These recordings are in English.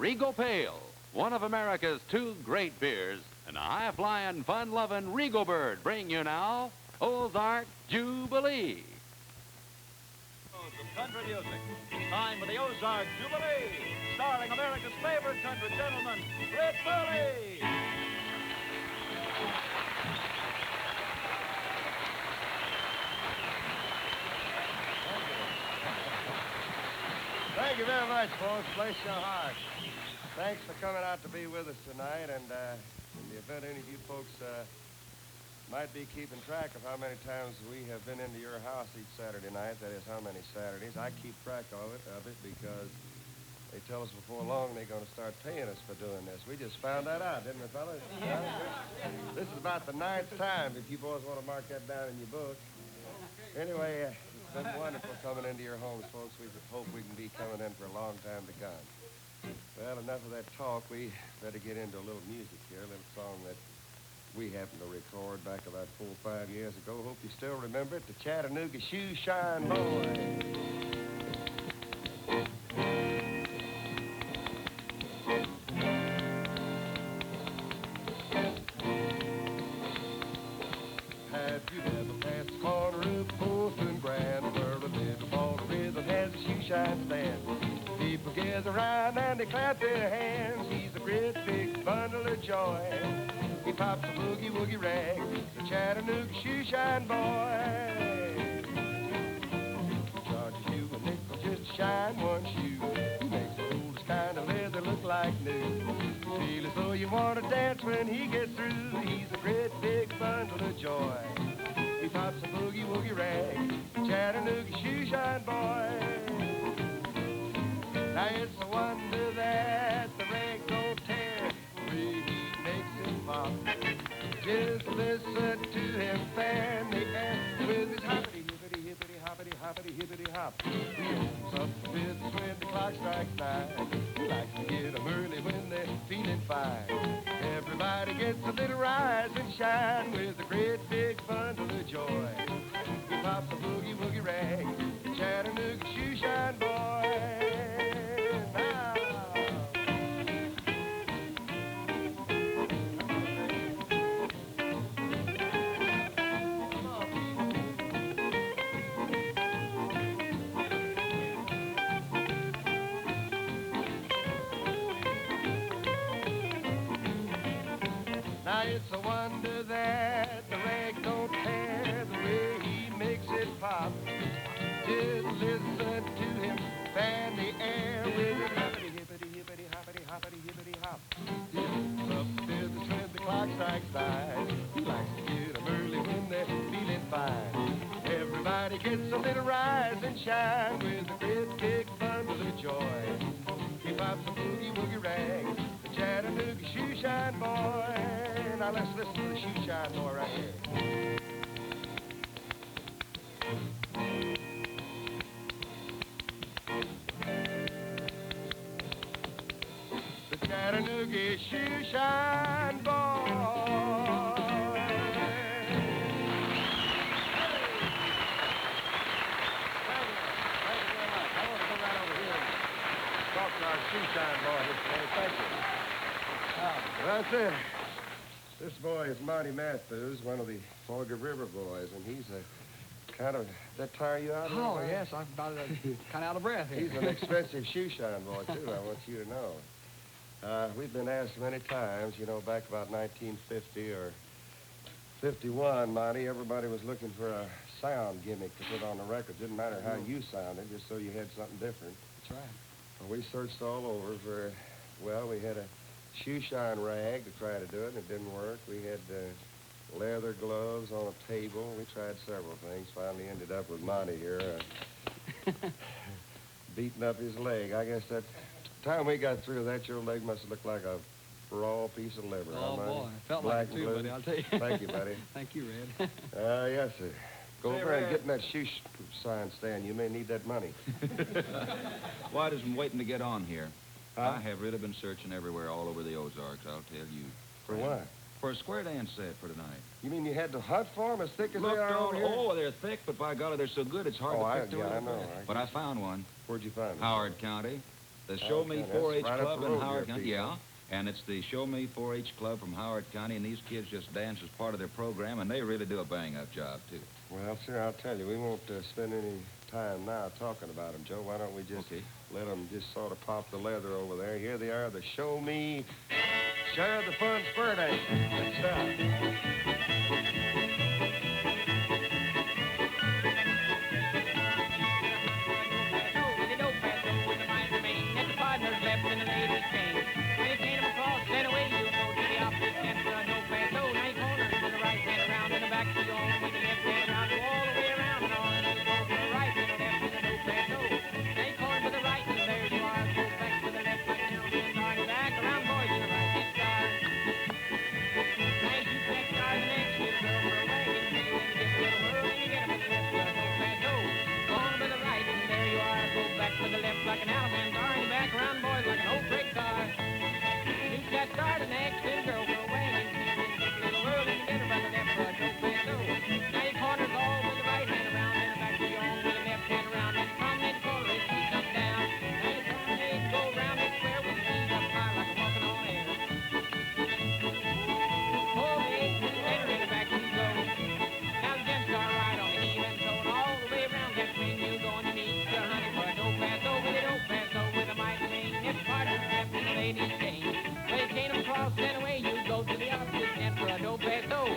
Regal Pale, one of America's two great beers, and a high-flying, fun-loving Regal Bird bring you now Ozark Jubilee. Of country music. It's time for the Ozark Jubilee, starring America's favorite country gentleman, Red Burley. Thank you very much, folks. Bless your heart. Thanks for coming out to be with us tonight. And in the event any of you folks might be keeping track of how many times we have been into your house each Saturday night, that is, how many Saturdays, I keep track of it because they tell us before long they're going to start paying us for doing this. We just found that out, didn't we, fellas? Yeah. This is about the 9th time, if you boys want to mark that down in your book. Anyway, it's been wonderful coming into your homes, folks. We hope we can be coming in for a long time to come. Well, enough of that talk. We better get into a little music here, a little song that we happened to record back about 4 or 5 years ago. Hope you still remember it, the Chattanooga Shoe Shine Boy. Have you ever passed the corner of Fourth and Grand, where a little ball of rhythm has a shoe shine stand? People gather around and they clap their hands. He's a great big bundle of joy. He pops a boogie-woogie rag, the Chattanooga Shoe Shine Boy. Charges you a nickel just to shine one shoe. He makes the oldest kind of leather look like new. Feel as though you want to dance when he gets through. He's a great big bundle of joy. He pops a boogie-woogie rag, the Chattanooga Shoe Shine Boy. Now it's a wonder that the rag don't tear, the way he makes it pop. Just listen to him fan the air with his hoppity, hippity, hippity, hoppity, hoppity, hippity, hop. He opens up the fifth when the clock strikes 9. He likes to get 'em early when they're feeling fine. Everybody gets a little rise and shine with a great big bundle of joy. He pops a boogie-woogie rag, the Chattanooga Shoe Shine Boy. Now it's a wonder that the rag don't tear, the way he makes it pop. Just listen to him fan the air with his hoppity, hippity, hippity, hoppity, hoppity, hippity, hop. He opens up the business when the clock strikes 9. He likes to get 'em early when they're feeling fine. Everybody gets a little rise and shine with a great big bundle of joy. He pops a boogie-woogie rag, the Chattanooga Shoe Shine Boy. Now let's listen to the Shoe Shine Boy right here. The Chattanooga Shoe Shine Boy. Talk to our Shoe Shine Boy this day. Thank you. That's it. This boy is Marty Matthews, one of the Florida River boys, and he's a kind of, that tire you out? Oh, yes, I'm about kind of out of breath here. He's an expensive shoe shine boy, too, I want you to know. We've been asked many times, you know, back about 1950 or 51, Monty, everybody was looking for a sound gimmick to put on the record. Didn't matter how you sounded, just so you had something different. That's right. Well, we searched all over for, well, we had a shoe shine rag to try to do it, and it didn't work. We had leather gloves on a table. We tried several things. Finally ended up with Monty here, beating up his leg. I guess that time we got through that, your leg must have looked like a raw piece of liver. Oh, huh, boy. It felt Black like it, too, and buddy, blue. I'll tell you. Thank you, buddy. Thank you, Red. Yes, sir. Go Say, over and Red. get in that shoe sign stand. You may need that money. Well, I just been waiting to get on here. Huh? I have really been searching everywhere all over the Ozarks, I'll tell you. For what? For a square dance set for tonight. You mean you had to hunt for them as thick as Look, they are over here? oh, they're thick, but by golly, they're so good it's hard Oh, to I pick through it. know. But I found one. Where'd you find them? Howard County. The Show Me Okay, 4-H that's right up Club the in road Howard here, County. Pete. Yeah. And it's the Show Me 4-H Club from Howard County, and these kids just dance as part of their program, and they really do a bang-up job, too. Well, sir, I'll tell you, we won't spend any time now talking about them, Joe. Why don't we just Okay. let them just sort of pop the leather over there? Here they are, the Show Me Share the Fun Spur Dance. Let's start. Like an elephant, darn back around, boys, like an old freight car. Shoot that star to the next little girl for a wagon. Little world in the middle, but the left foot don't play so. Now your corner's all with the right hand around, and the back of your own with the left hand around. And from that corner, it sneaks up down. Now your promenade go round that square with the knees up high like a walking on air. Pull the eight to the center, and the back you go. Now the gents are right on the heel and toe, and all the way around that when you go on your knees. The honey for a dope pass over the dope pass over with a mighty main. Next part of the step in the ladies' chain. Well, you can't across, then away you go to the opposite net for a dope pass over.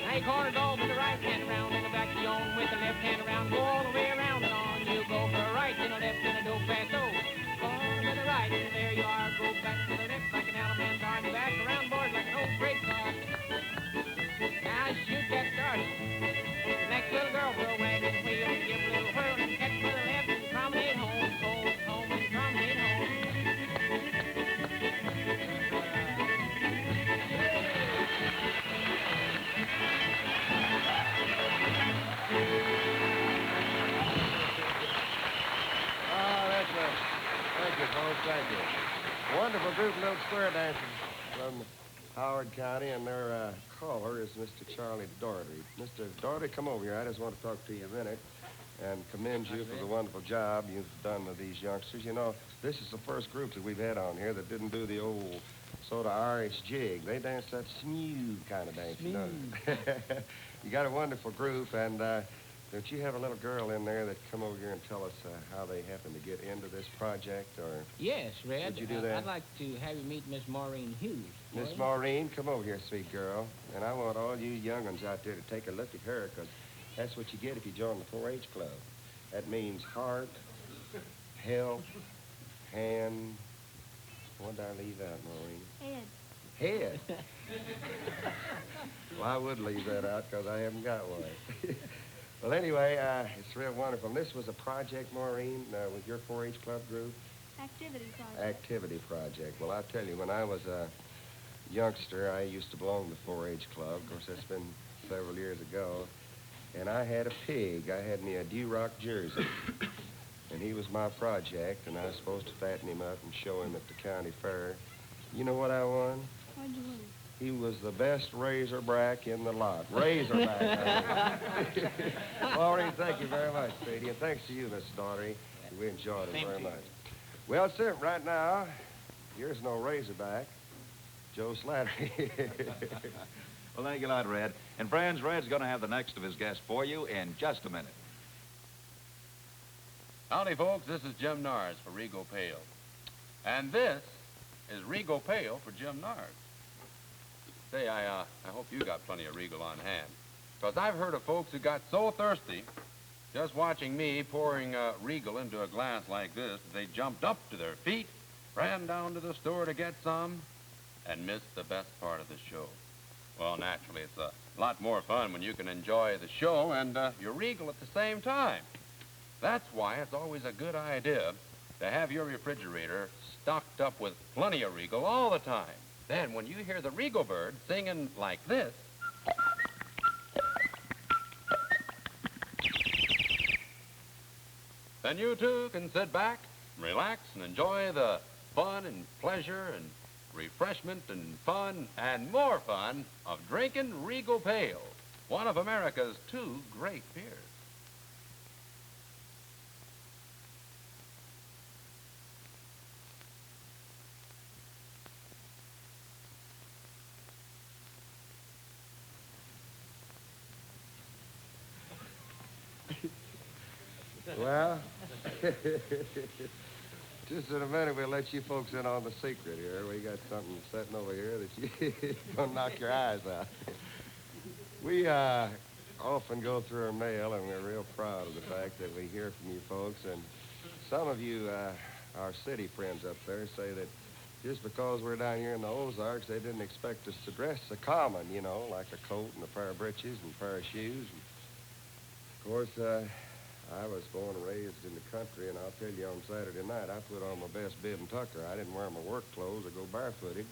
Now your corner's all with the right hand around, and the back you own with the left hand around. Go all the way around and on. You go for a right, then a left, then a dope pass over. Go on to the right, and there you are. Go back to the left like an elephant, arm back around, boys, like an old freight car. Now shoot that started. Next little girl for a wagon wheel, give a little whirl and catch for the left and promenade home, home and promenade home. Oh, that's right. Thank you, folks. Thank you. Wonderful group of little square dancers from Howard County, and their caller is Mr. Charlie Doherty. Mr. Doherty, come over here. I just want to talk to you a minute and commend you for the wonderful job you've done with these youngsters. You know, this is the first group that we've had on here that didn't do the old sort of Irish jig. They dance that smooth kind of dance, you know. You got a wonderful group, and don't you have a little girl in there that come over here and tell us how they happen to get into this project, or... Yes, Red. Would you do that? I'd like to have you meet Miss Maureen Hughes. Miss Maureen, come over here, sweet girl. And I want all you young ones out there to take a look at her, because that's what you get if you join the 4-H Club. That means heart, help, hand. What did I leave out, Maureen? Head. Head. Well, I would leave that out, because I haven't got one. Well, anyway, it's real wonderful. And this was a project, Maureen, with your 4-H Club group? Activity project. Activity project. Well, I'll tell you, when I was a youngster, I used to belong to the 4-H Club. Of course, that's been several years ago. And I had a pig. I had me a Duroc Jersey. And he was my project, and I was supposed to fatten him up and show him at the county fair. You know what I won? What'd you win? He was the best razorback in the lot. Razorback. Maureen, thank you very much, sweetie. And thanks to you, Miss Daugherty. We enjoyed it very much. Well, sir, right now, here's no razorback. Joe Slattery. Well, thank you a lot, Red. And friends, Red's going to have the next of his guests for you in just a minute. Howdy, folks. This is Jim Nars for Regal Pale. And this is Regal Pale for Jim Nars. Say, I hope you got plenty of Regal on hand. Because I've heard of folks who got so thirsty just watching me pouring Regal into a glass like this that they jumped up to their feet, ran down to the store to get some, and missed the best part of the show. Well, naturally, it's a lot more fun when you can enjoy the show and your Regal at the same time. That's why it's always a good idea to have your refrigerator stocked up with plenty of Regal all the time. Then when you hear the Regal bird singing like this, then you too can sit back, relax, and enjoy the fun and pleasure and refreshment and fun and more fun of drinking Regal Pale, one of America's 2 great beers. Well, just in a minute, we'll let you folks in on the secret here. We got something sitting over here that you gonna knock your eyes out. We often go through our mail, and we're real proud of the fact that we hear from you folks. And some of you, our city friends up there, say that just because we're down here in the Ozarks, they didn't expect us to dress so common, you know, like a coat and a pair of breeches and a pair of shoes. And of course, I was born and raised in the country, and I'll tell you, on Saturday night, I put on my best bib and tucker. I didn't wear my work clothes or go barefooted.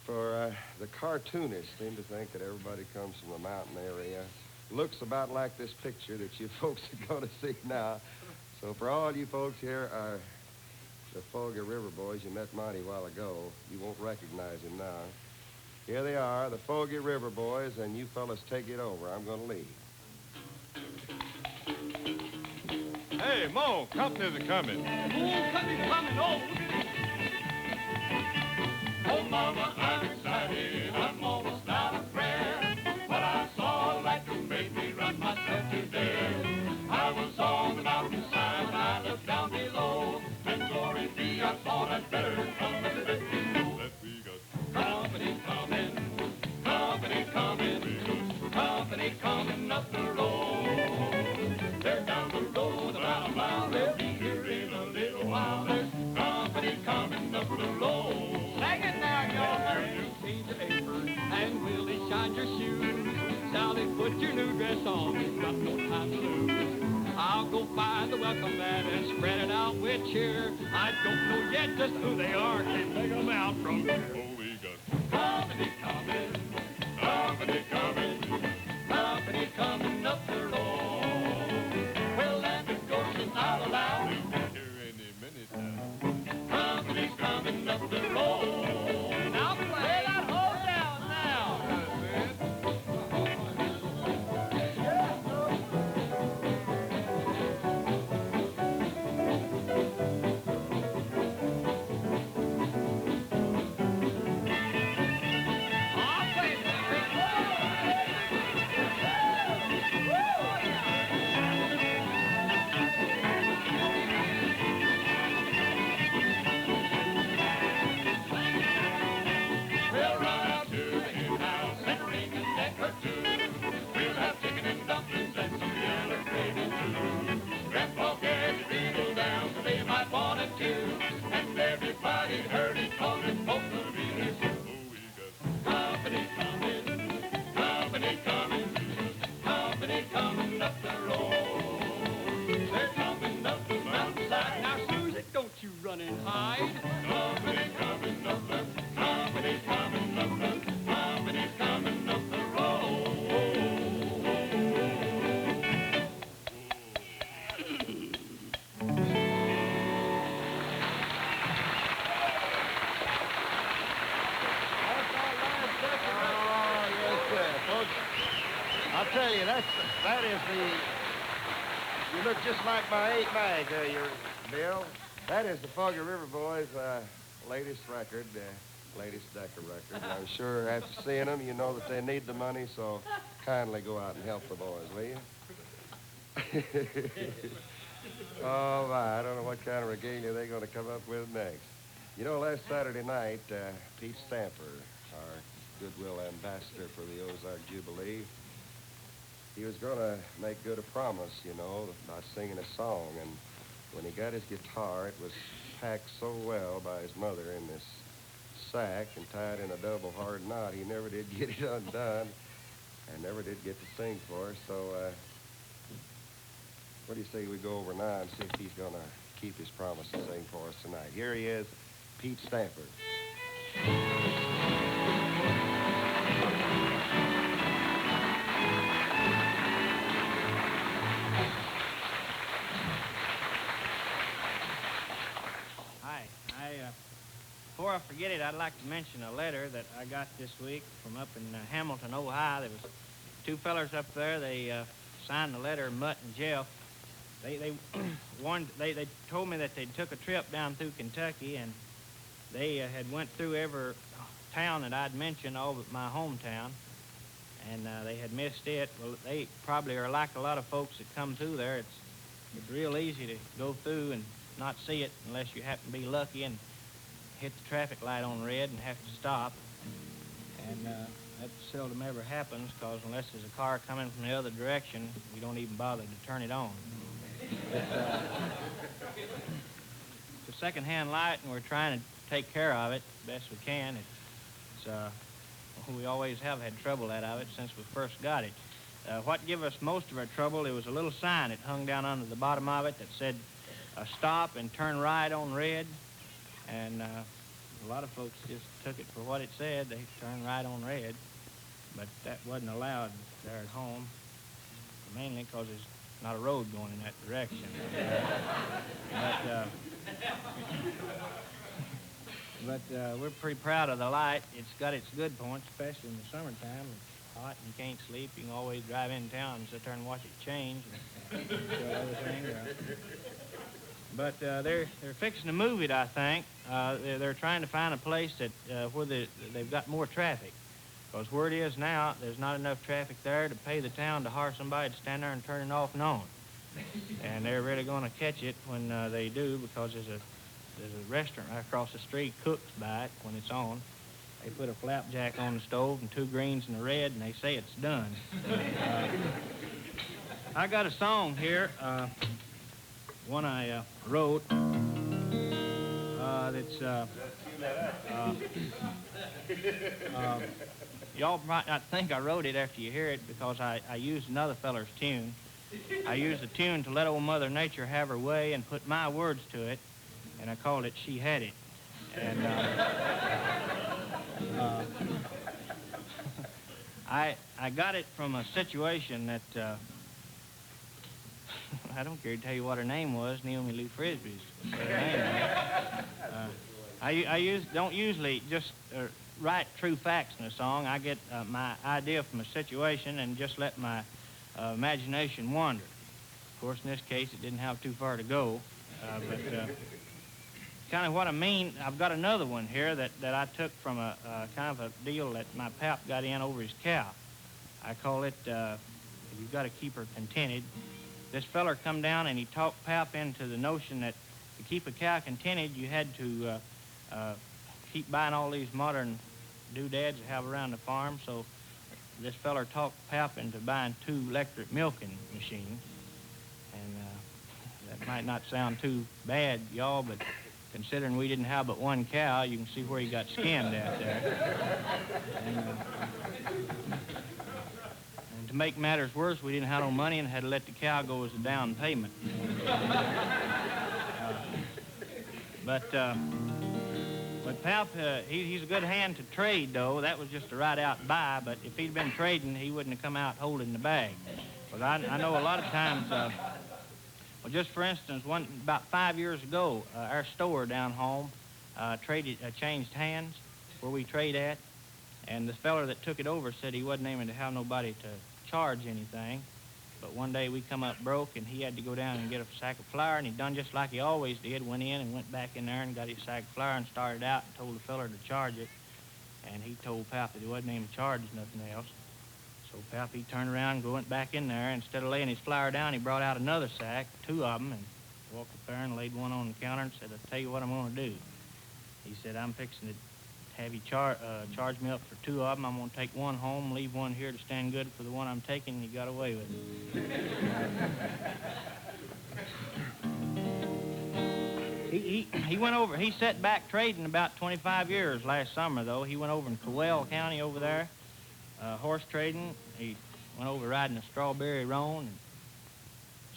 For the cartoonists seem to think that everybody comes from a mountain area. Looks about like this picture that you folks are going to see now. So for all you folks here are the Foggy River Boys. You met Monty a while ago. You won't recognize him now. Here they are, the Foggy River Boys, and you fellas take it over. I'm going to leave. Hey, Mo, company's a-coming. Oh, company's coming. Oh, look at this. Oh, Mama, I'm excited. I'm almost out of breath. What I saw like to make me run myself to death. I was on the mountainside when I looked down below. And glory be, I thought I'd better come and let you know that we got company coming, company coming, company coming up the road. They're down the road about a mile. They'll be here in a little while. There's company coming up the road. Sing it now, y'all. Change your apron and Willie, shine your shoes. Sally, put your new dress on. We've got no time to lose. I'll go find the welcome mat and spread it out with cheer. I don't know yet just who they are. Can't make them out from here. Oh, we got Company coming, company coming, company coming up the road. Well, and it goes out aloud. here any minute now. Company's coming up the road. Now play that whole down now. I'll play We'll run out to the hen house and ring a neck or two. We'll have chicken and dumplings and some yellow gravy too. Grandpa Gary wriggled down so they might want it too. And everybody heard it cause it spoke the really soon. Oh, we got Company coming, company coming, company coming up the road. They're coming up the mountainside. Now, Susie, don't you run and hide. Company coming up the, company coming up the, company coming up the road. Oh, yes, sir. Folks, I'll tell you, that is the... You look just like my 8 mag there, Bill. That is the Foggy River Boys' latest record, latest Decca record. And I'm sure after seeing them, you know that they need the money, so kindly go out and help the boys, will you? Oh, my, I don't know what kind of regalia they're going to come up with next. You know, last Saturday night, Pete Stamper, our goodwill ambassador for the Ozark Jubilee, he was going to make good a promise, you know, about singing a song. And when he got his guitar, it was packed so well by his mother in this sack and tied in a double hard knot, he never did get it undone and never did get to sing for us. So, what do you say we go over now and see if he's going to keep his promise to sing for us tonight? Here he is, Pete Stamper. Hi. Before I forget it, I'd like to mention a letter that I got this week from up in Hamilton, Ohio. There was 2 fellers up there. They signed the letter, Mutt and Jeff. They told me that they took a trip down through Kentucky, and they had went through every town that I'd mentioned, all but my hometown. and they had missed it. Well, they probably are like a lot of folks that come through there. It's real easy to go through and not see it unless you happen to be lucky and hit the traffic light on red and have to stop. And that seldom ever happens, because unless there's a car coming from the other direction, we don't even bother to turn it on. But, it's a second-hand light, and we're trying to take care of it best we can. We always have had trouble out of it since we first got it. What gave us most of our trouble, it was a little sign that hung down under the bottom of it that said, stop and turn right on red. And a lot of folks just took it for what it said. They turned right on red. But that wasn't allowed there at home, mainly because there's not a road going in that direction. But we're pretty proud of the light. It's got its good points, especially in the summertime. It's hot and you can't sleep. You can always drive in town and sit there and watch it change and show everything. But they're fixing to move it, I think. They're trying to find a place that where they've got more traffic. Because where it is now, there's not enough traffic there to pay the town to hire somebody to stand there and turn it off and on. And they're really going to catch it when they do, because there's a restaurant right across the street, cooks by it when it's on. They put a flapjack on the stove and 2 greens and a red, and they say it's done. I got a song here, one I wrote. That's y'all might not think I wrote it after you hear it, because I used another feller's tune. I used the tune to let old Mother Nature have her way and put my words to it, and I called it She Had It. And I got it from a situation that I don't care to tell you what her name was. Naomi Lou Frisbee's her name. I don't usually just write true facts in a song. I get my idea from a situation and just let my imagination wander. Of course, in this case, it didn't have too far to go. But kind of what I mean, I've got another one here that I took from a kind of a deal that my pap got in over his cow. I call it, You've Got to Keep Her Contented. This feller come down and he talked pap into the notion that to keep a cow contented, you had to keep buying all these modern doodads they have around the farm. So this feller talked pap into buying 2 electric milking machines. And that might not sound too bad, y'all, but considering we didn't have but 1 cow, you can see where he got skimmed out there. And to make matters worse, we didn't have no money and had to let the cow go as a down payment. But pap, he's a good hand to trade, though. That was just a right-out buy, but if he'd been trading, he wouldn't have come out holding the bag. But I know a lot of times, well, just for instance, about 5 years ago, our store down home changed hands where we trade at, and the feller that took it over said he wasn't aiming to have nobody to charge anything. But one day we come up broke, and he had to go down and get a sack of flour, and he done just like he always did, went in and went back in there and got his sack of flour and started out and told the feller to charge it. And he told pap that he wasn't aiming to charge nothing else. So pap, he turned around and went back in there. Instead of laying his flour down, he brought out another sack, 2 of them, and walked up there and laid one on the counter and said, I'll tell you what I'm going to do. He said, I'm fixing to have you charge me up for 2 of them. I'm going to take 1 home, leave 1 here to stand good for the one I'm taking, and he got away with it. He went over, he set back trading about 25 years last summer, though. He went over in Cowell County over there, horse trading. He went over riding a strawberry roan and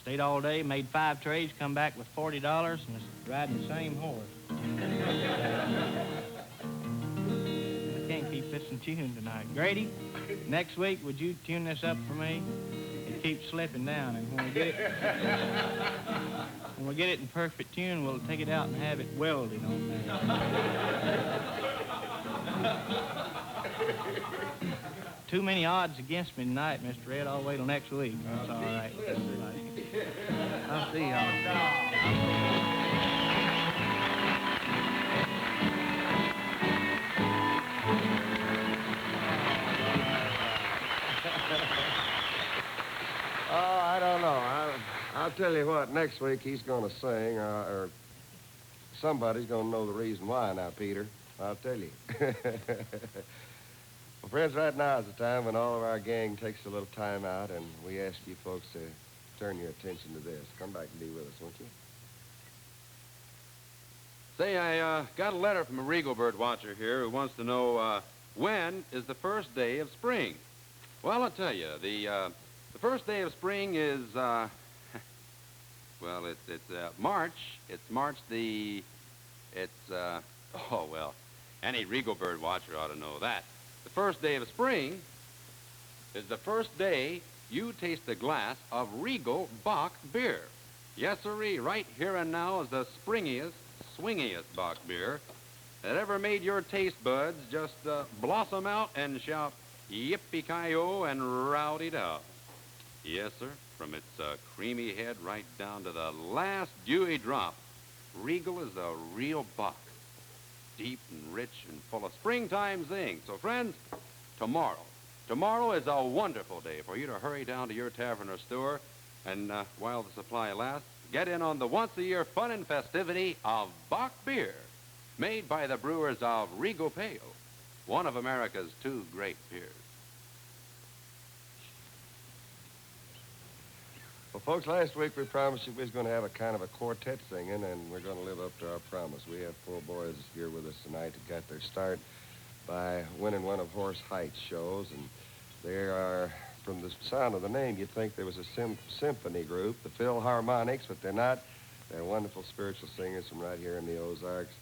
stayed all day, made 5 trades, come back with $40, and was riding the same horse. I can't keep this in tune tonight. Grady, next week, would you tune this up for me? It keeps slipping down, and when we get it in perfect tune, we'll take it out and have it welded on there. Too many odds against me tonight, Mr. Red. I'll wait till next week. That's all right. I'll see y'all. Oh, I don't know. I'll tell you what, next week he's going to sing, or somebody's going to know the reason why now, Peter. I'll tell you. Well, friends, right now is the time when all of our gang takes a little time out, and we ask you folks to turn your attention to this. Come back and be with us, won't you? Say, I got a letter from a Regal bird watcher here who wants to know when is the first day of spring. Well, I'll tell you, the first day of spring is, well, it's March. It's March the, oh, well, any Regal bird watcher ought to know that. The first day of spring is the first day you taste a glass of Regal Bock beer. Yes, sirree, right here and now is the springiest, swingiest Bock beer that ever made your taste buds just blossom out and shout yippee-ki-yo and rowdy-dow. Yes, sir, from its creamy head right down to the last dewy drop, Regal is a real Bock. Deep and rich and full of springtime zing. So, friends, tomorrow is a wonderful day for you to hurry down to your tavern or store and, while the supply lasts, get in on the once-a-year fun and festivity of Bock beer, made by the brewers of Regal Pale, one of America's two great beers. Well, folks, last week we promised you we was going to have a kind of a quartet singing, and we're going to live up to our promise. We have four boys here with us tonight that got their start by winning one of Horace Height's shows, and they are, from the sound of the name, you'd think there was a symphony group, the Philharmonics, but they're not. They're wonderful spiritual singers from right here in the Ozarks.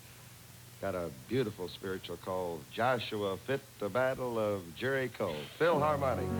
Got a beautiful spiritual called Joshua Fit the Battle of Jericho. Philharmonics.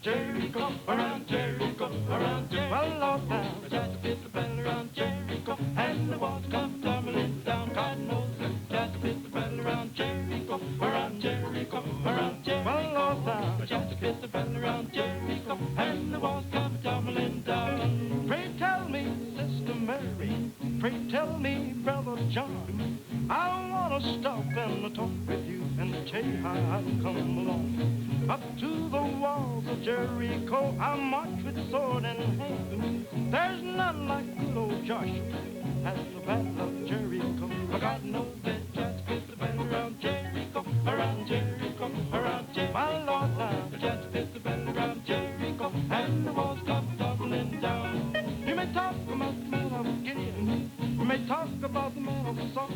Jericho, around Jericho, around Jericho. Well, Lord, now, just fit the battle around Jericho, and the walls come tumbling down. God knows it, just fit the battle around Jericho, around Jericho, around Jericho. Well, Lord, now, just fit the battle around Jericho, and the walls come tumbling down. Pray tell me, Sister Mary, pray tell me, Brother John, I want to stop and talk with you and tell you how I've come along. Up to the walls of Jericho, I march with sword in hand. There's none like good old Joshua at the battle of Jericho. For God knows that just fit the battle around Jericho, around Jericho, around Jericho. My Lord, now, just fit the battle around Jericho, and the walls come tumbling down. You may talk about the man of Gideon, you may talk about the man of Saul,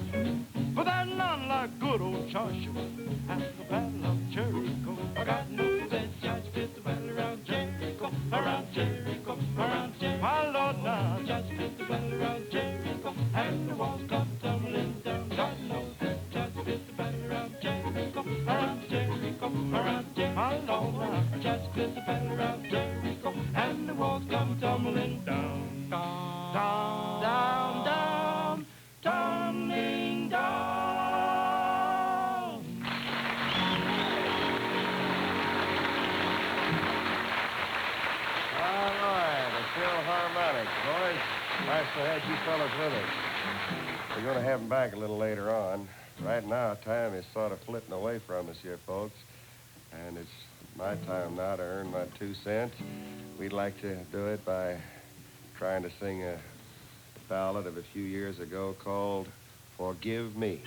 but there's none like good old Joshua at the battle of Jericho. For God knows that just fit the battle around Jericho, around Jericho, around Jericho. My Lord, now, just fit the battle around Jericho, and the walls come tumbling down. God knows that just fit the battle around Jericho, around Jericho, around Jericho. My Lord, now, just fit the battle around Jericho, and the walls come tumbling down, down, down, down, tumbling down. All right, the Philharmonics, boys. Nice to have you fellas with us. We're going to have them back a little later on. Right now, time is sort of flitting away from us here, folks. And it's my time now to earn my 2 cents. We'd like to do it by trying to sing a ballad of a few years ago called Forgive Me.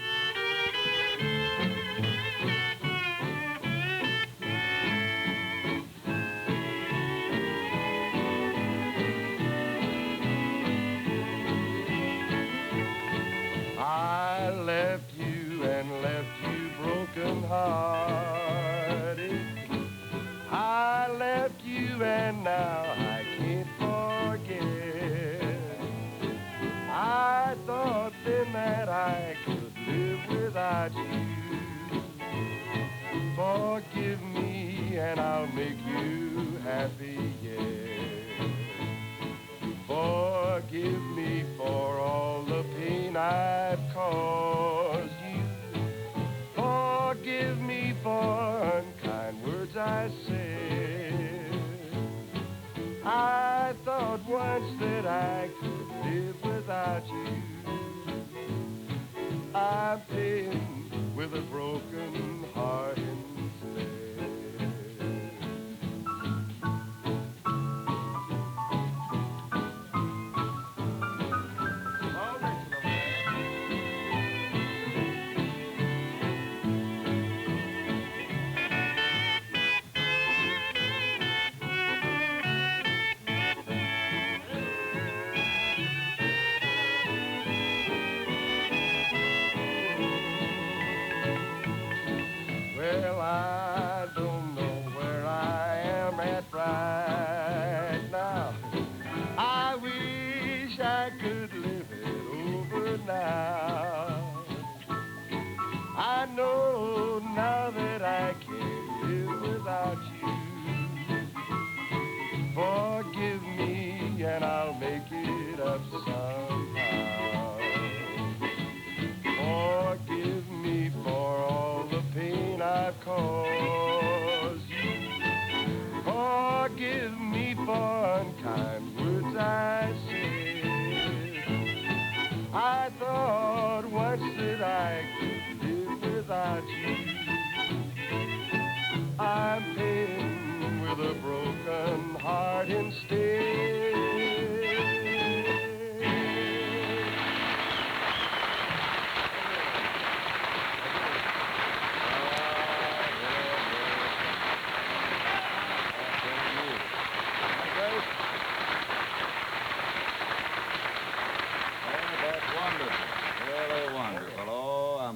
I left you and left you broken-hearted. I left you and now I can't forget. I thought then that I could live without you. Forgive me and I'll make you happy, yeah. Forgive me for all the pain I've caused you. Forgive me for unkind words I said. I thought once that I could live without you. I'm paying with a broken heart instead. that right now. I wish I could live it over now. I know now that I can't live without you. Forgive me and I'll make it up somehow. Forgive me for all the pain I've caused you. Forgive me for unkind words I said. I thought once that I could live without you. I'm paying with a broken heart instead.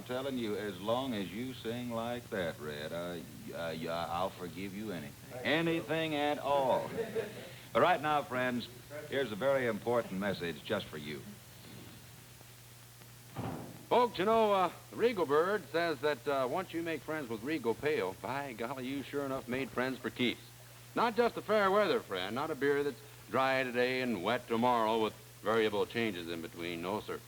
Telling you, as long as you sing like that, Red, I'll forgive you anything at all. But right now, friends, here's a very important message just for you. Folks, you know, the Regal Bird says that once you make friends with Regal Pale, by golly, you sure enough made friends for keeps. Not just a fair weather friend, not a beer that's dry today and wet tomorrow with variable changes in between, no, sir.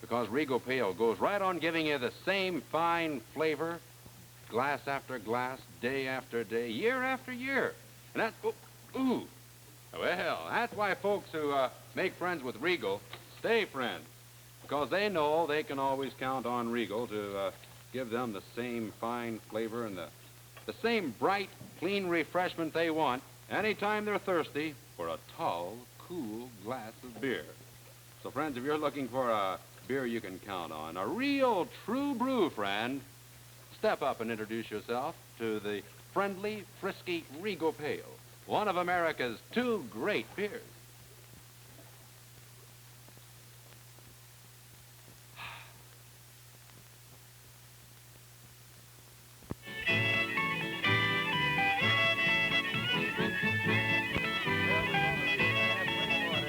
Because Regal Pale goes right on giving you the same fine flavor, glass after glass, day after day, year after year. And that's, well, that's why folks who make friends with Regal stay friends. Because they know they can always count on Regal to give them the same fine flavor and the same bright, clean refreshment they want anytime they're thirsty for a tall, cool glass of beer. So, friends, if you're looking for a beer you can count on, a real true brew friend, step up and introduce yourself to the friendly, frisky Regal Pale, one of America's two great beers.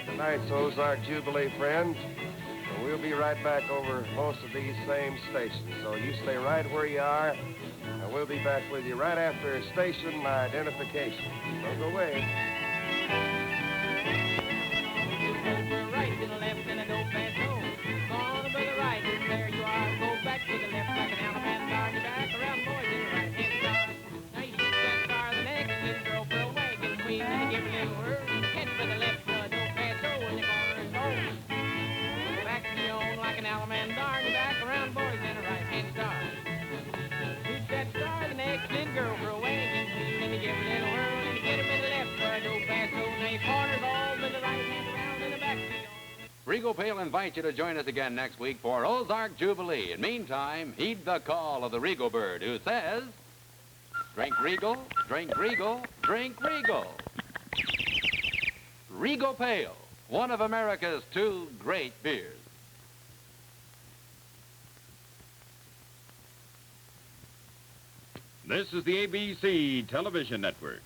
Tonight's Ozark Jubilee, friends. And we'll be right back over most of these same stations. So you stay right where you are, and we'll be back with you right after station identification. Don't go away. Right to the left and a dope and toe. On to the right, and there you are. Go back to the left like an elephant. Dart your back around, boys, in the right hand side. Now you shoot that star the next little girl for a wagon queen, and give her a little whirl. Head to the left, a dope and toe in the corner's hole. Back to your own like an elephant. Dart your back around, boys, in the right hand side. Shoot that star the next little girl for a wagon queen, and give her a little whirl, and get her to the left for a dope and toe. Now your corner's all to the right hand around in the back to your Regal Pale invites you to join us again next week for Ozark Jubilee. And meantime, heed the call of the Regal Bird, who says, drink Regal, drink Regal, drink Regal. Regal Pale, one of America's two great beers. This is the ABC Television Network.